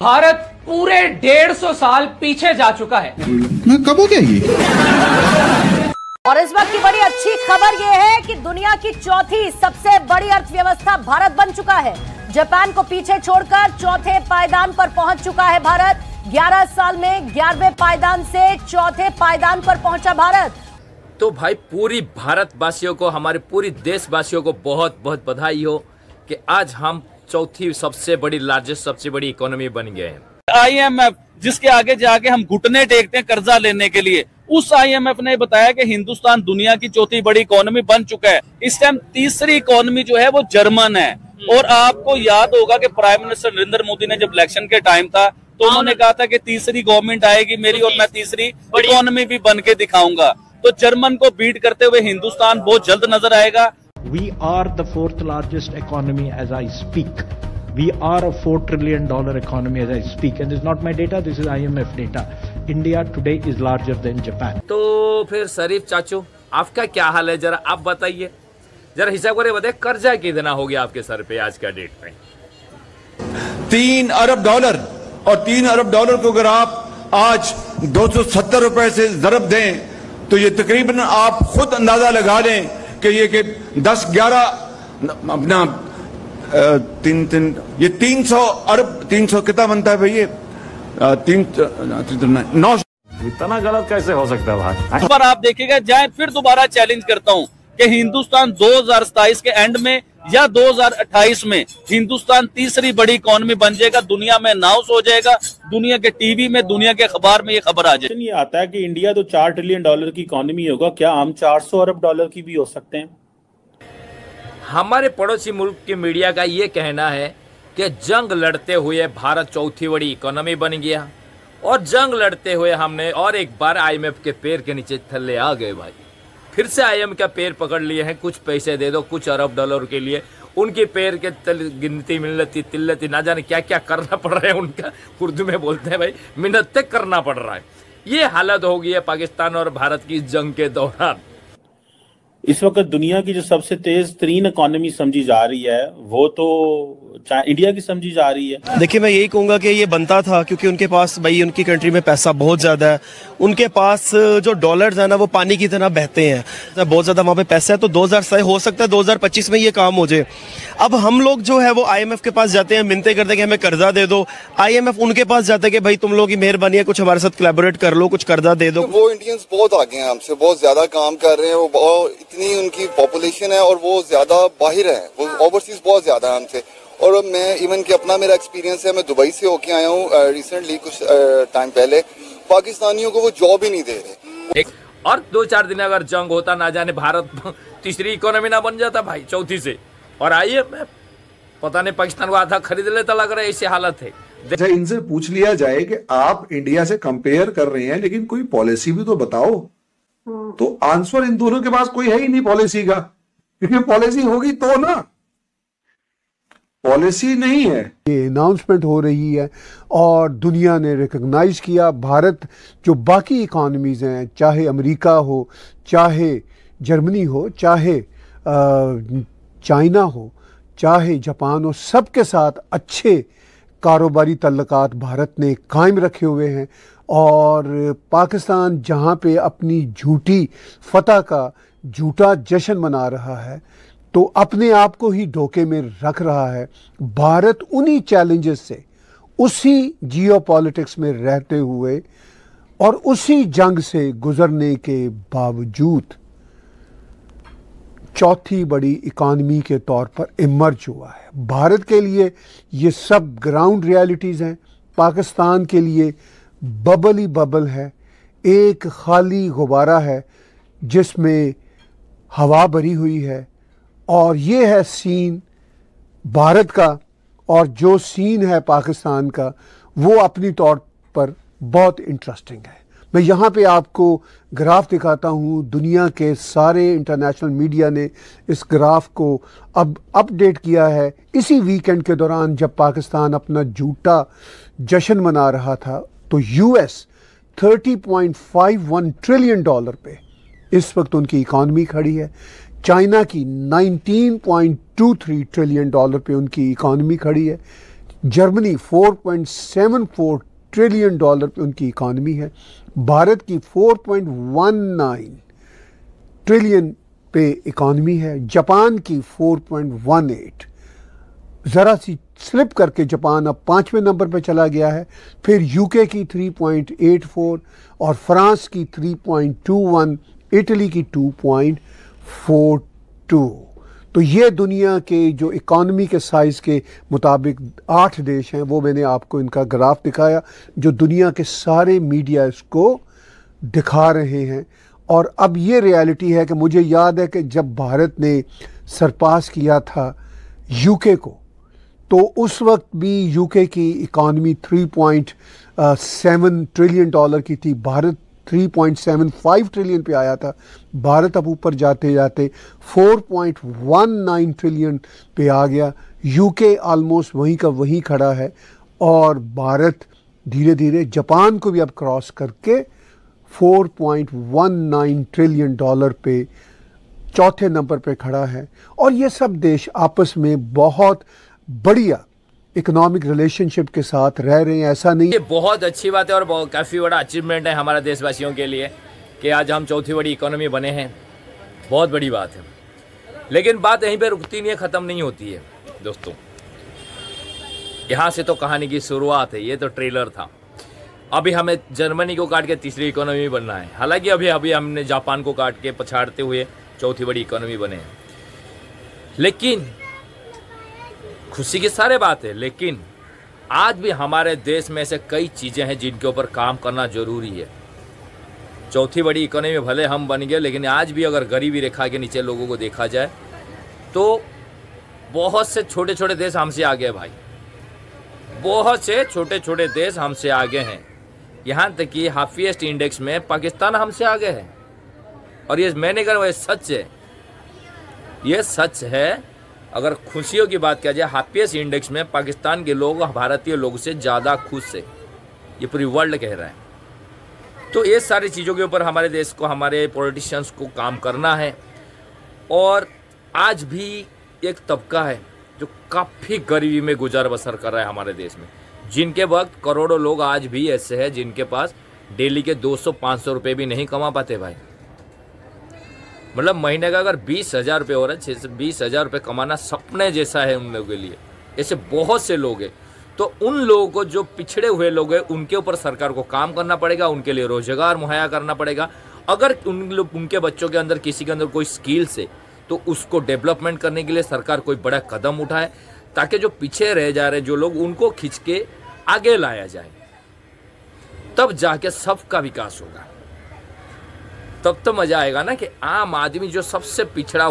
भारत पूरे 150 साल पीछे जा चुका है। मैं कब हो गया ये? और इस वक्त की बड़ी अच्छी खबर यह है कि दुनिया की चौथी सबसे बड़ी अर्थव्यवस्था भारत बन चुका है। जापान को पीछे छोड़कर चौथे पायदान पर पहुंच चुका है भारत। 11 साल में 11वें पायदान से चौथे पायदान पर पहुंचा भारत। तो भाई पूरी भारतवासियों को, हमारे पूरी देशवासियों को बहुत बहुत बधाई हो कि आज हम चौथी सबसे बड़ी, लार्जेस्ट सबसे बड़ी इकोनॉमी बन गए हैं। IMF जिसके आगे जाके हम घुटने टेकते हैं कर्जा लेने के लिए, उस IMF ने बताया कि हिंदुस्तान दुनिया की चौथी बड़ी इकोनॉमी बन चुका है। इस टाइम तीसरी इकोनॉमी जो है वो जर्मन है। और आपको याद होगा कि प्राइम मिनिस्टर नरेंद्र मोदी ने जब इलेक्शन के टाइम था तो उन्होंने कहा था कि तीसरी गवर्नमेंट आएगी मेरी और मैं तीसरी इकोनॉमी भी बन के दिखाऊंगा। तो जर्मन को बीट करते हुए हिंदुस्तान बहुत जल्द नजर आएगा। We are the fourth largest economy as I speak. We are a $4 trillion economy as I speak. And this is not my data, this is IMF data. India today is larger than Japan. तो फिर शरीफ चाचू आपका क्या हाल है, जरा आप बताइए, जरा हिसाब करके बताइए कर्जा कितना हो गया आपके सर पे आज का डेट में? $3 अरब। और $3 अरब को अगर आप आज 270 रुपए से ज़रब दें तो ये तकरीबन आप खुद अंदाजा लगा लें कि ये कि 10-11 अपना ये 300 अरब, 300 कितना बनता है भैया? 900। इतना गलत कैसे हो सकता है भाई? इस बार आप देखिएगा, जाए फिर दोबारा चैलेंज करता हूं कि हिंदुस्तान 2027 के एंड में या 2028 में हिंदुस्तान तीसरी बड़ी इकोनॉमी बन जाएगा, दुनिया में अनाउंस हो जाएगा, दुनिया के टीवी में, दुनिया के अखबार में ये खबर आ जाए। ये आता है कि इंडिया तो $4 ट्रिलियन की इकोनॉमी होगा, क्या हम $400 अरब की भी हो सकते हैं? हमारे पड़ोसी मुल्क के मीडिया का ये कहना है कि जंग लड़ते हुए भारत चौथी बड़ी इकोनॉमी बन गया और जंग लड़ते हुए हमने और एक बार IMF के पैर के नीचे थल्ले आ गए भाई। फिर से IMF का पैर पकड़ लिए हैं, कुछ पैसे दे दो कुछ अरब डॉलर के लिए। उनके पैर के गिनती मिलती तिल्लती ना जाने क्या क्या करना पड़ रहा है उनका, उर्दू में बोलते हैं भाई, मिन्नतें करना पड़ रहा है। ये हालत हो गई है पाकिस्तान और भारत की जंग के दौरान। इस वक्त दुनिया की जो सबसे तेज तरीन इकोनॉमी समझी जा रही है वो तो इंडिया की समझी जा रही है। देखिए मैं यही कहूँगा कि ये बनता था क्योंकि उनके पास भाई उनकी कंट्री में पैसा बहुत ज़्यादा है, उनके पास जो डॉलर्स है ना वो पानी की तरह बहते हैं, बहुत ज़्यादा वहाँ पे पैसा है। तो 2000 हो सकता है 2025 में ये काम हो जाए। अब हम लोग जो है वो IMF के पास जाते हैं, मिन्नतें करते हैं कि हमें कर्जा दे दो। IMF उनके पास जाता है कि भाई तुम लोग की मेहरबानी है, कुछ हमारे साथ कोलैबोरेट कर लो, कुछ कर्जा दे दो। वो इंडियंस बहुत आगे हैं हमसे, बहुत ज्यादा काम कर रहे हैं, वो इतनी उनकी पॉपुलेशन है और वो ज्यादा बाहर है, वो ओवरसीज बहुत ज्यादा है हमसे। और मैं इवन कि अपना मेरा एक्सपीरियंस है, मैं दुबई से होके आया हूँ रिसेंटली कुछ टाइम पहले। पाकिस्तानियों को वो जॉब ही नहीं दे रहे। और 2-4 दिन अगर जंग होता ना जाने भारत तीसरी इकोनॉमी ना बन जाता भाई चौथी से। और IMF पता नहीं पाकिस्तान को आधा खरीद लेता, लग रहा है ऐसी हालत है। अच्छा इनसे पूछ लिया जाए कि आप इंडिया से कंपेयर कर रहे हैं लेकिन कोई पॉलिसी भी तो बताओ। तो आंसर इन दोनों के पास कोई है ही नहीं पॉलिसी का, क्योंकि पॉलिसी होगी तो ना, पॉलिसी नहीं है। ये अनाउंसमेंट हो रही है और दुनिया ने रिकॉग्नाइज किया भारत जो बाकी इकोनॉमीज हैं, चाहे अमेरिका हो, चाहे जर्मनी हो, चाहे चाइना हो, चाहे जापान हो, सबके साथ अच्छे कारोबारी तल्लुकात भारत ने कायम रखे हुए हैं। और पाकिस्तान जहाँ पे अपनी झूठी फतह का झूठा जश्न मना रहा है तो अपने आप को ही धोखे में रख रहा है। भारत उन्हीं चैलेंजेस से, उसी जियोपॉलिटिक्स में रहते हुए और उसी जंग से गुजरने के बावजूद चौथी बड़ी इकॉनमी के तौर पर इमर्ज हुआ है। भारत के लिए ये सब ग्राउंड रियलिटीज़ हैं, पाकिस्तान के लिए बबल ही बबल है, एक खाली गुब्बारा है जिसमें हवा भरी हुई है। और ये है सीन भारत का, और जो सीन है पाकिस्तान का वो अपनी तौर पर बहुत इंटरेस्टिंग है। मैं यहाँ पे आपको ग्राफ दिखाता हूँ, दुनिया के सारे इंटरनेशनल मीडिया ने इस ग्राफ को अब अपडेट किया है इसी वीकेंड के दौरान जब पाकिस्तान अपना झूठा जश्न मना रहा था। तो US $30.51 ट्रिलियन पे इस वक्त उनकी इकॉनमी खड़ी है। चाइना की $19.23 ट्रिलियन पे उनकी इकॉनमी खड़ी है। जर्मनी 4.74 ट्रिलियन डॉलर पे उनकी इकॉनमी है। भारत की 4.19 ट्रिलियन पे इकॉनमी है। जापान की 4.18, ज़रा सी स्लिप करके जापान अब 5वें नंबर पे चला गया है। फिर यूके की 3.84 और फ्रांस की 3.21, इटली की 2.42। तो ये दुनिया के जो इकॉनमी के साइज़ के मुताबिक 8 देश हैं, वो मैंने आपको इनका ग्राफ दिखाया, जो दुनिया के सारे मीडिया इसको दिखा रहे हैं। और अब ये रियलिटी है कि मुझे याद है कि जब भारत ने सरपास किया था यूके को, तो उस वक्त भी यूके की इकॉनमी 3.7 ट्रिलियन डॉलर की थी। भारत 3.75 ट्रिलियन पे आया था। भारत अब ऊपर जाते जाते 4.19 ट्रिलियन पे आ गया। यूके ऑलमोस्ट वहीं का वहीं खड़ा है और भारत धीरे धीरे जापान को भी अब क्रॉस करके 4.19 ट्रिलियन डॉलर पे चौथे नंबर पे खड़ा है। और ये सब देश आपस में बहुत बढ़िया इकोनॉमिक रिलेशनशिप के साथ रह रहे हैं। ऐसा नहीं, ये बहुत अच्छी बात है और काफ़ी बड़ा अचीवमेंट है हमारे देशवासियों के लिए कि आज हम चौथी बड़ी इकोनॉमी बने हैं। बहुत बड़ी बात है, लेकिन बात यहीं पे रुकती नहीं है, ख़त्म नहीं होती है दोस्तों। यहाँ से तो कहानी की शुरुआत है, ये तो ट्रेलर था। अभी हमें जर्मनी को काट के तीसरी इकोनॉमी बनना है। हालांकि अभी हमने जापान को काट के पछाड़ते हुए चौथी बड़ी इकोनॉमी बने हैं। लेकिन खुशी की सारी बात है, लेकिन आज भी हमारे देश में ऐसे कई चीज़ें हैं जिनके ऊपर काम करना जरूरी है। चौथी बड़ी इकोनॉमी भले हम बन गए, लेकिन आज भी अगर गरीबी रेखा के नीचे लोगों को देखा जाए तो बहुत से छोटे छोटे देश हमसे आगे हैं भाई। बहुत से छोटे छोटे देश हमसे आगे हैं। यहाँ तक कि हैप्पीएस्ट इंडेक्स में पाकिस्तान हमसे आगे है। और ये मैं नहीं कर रहा, ये सच है, ये सच है। अगर खुशियों की बात किया जाए, हैप्पीएस्ट इंडेक्स में पाकिस्तान के लोग भारतीय लोगों से ज़्यादा खुश है, ये पूरी वर्ल्ड कह रहा है। तो ये सारी चीज़ों के ऊपर हमारे देश को, हमारे पॉलिटिशियंस को काम करना है। और आज भी एक तबका है जो काफ़ी गरीबी में गुजर बसर कर रहा है हमारे देश में, जिनके वक्त करोड़ों लोग आज भी ऐसे हैं जिनके पास डेली के 200-500 रुपये भी नहीं कमा पाते भाई। मतलब महीने का अगर 20,000 रुपये हो रहा है, 20,000 रुपये कमाना सपने जैसा है उन लोगों के लिए। ऐसे बहुत से लोग हैं। तो उन लोगों को, जो पिछड़े हुए लोग हैं, उनके ऊपर सरकार को काम करना पड़ेगा, उनके लिए रोजगार मुहैया करना पड़ेगा। अगर उनके बच्चों के अंदर, किसी के अंदर कोई स्किल्स है, तो उसको डेवलपमेंट करने के लिए सरकार कोई बड़ा कदम उठाए, ताकि जो पीछे रह जा रहे जो लोग, उनको खींच के आगे लाया जाए। तब जाके सबका विकास होगा। तब तो मजा आएगा ना कि आम आदमी जो सबसे पिछड़ा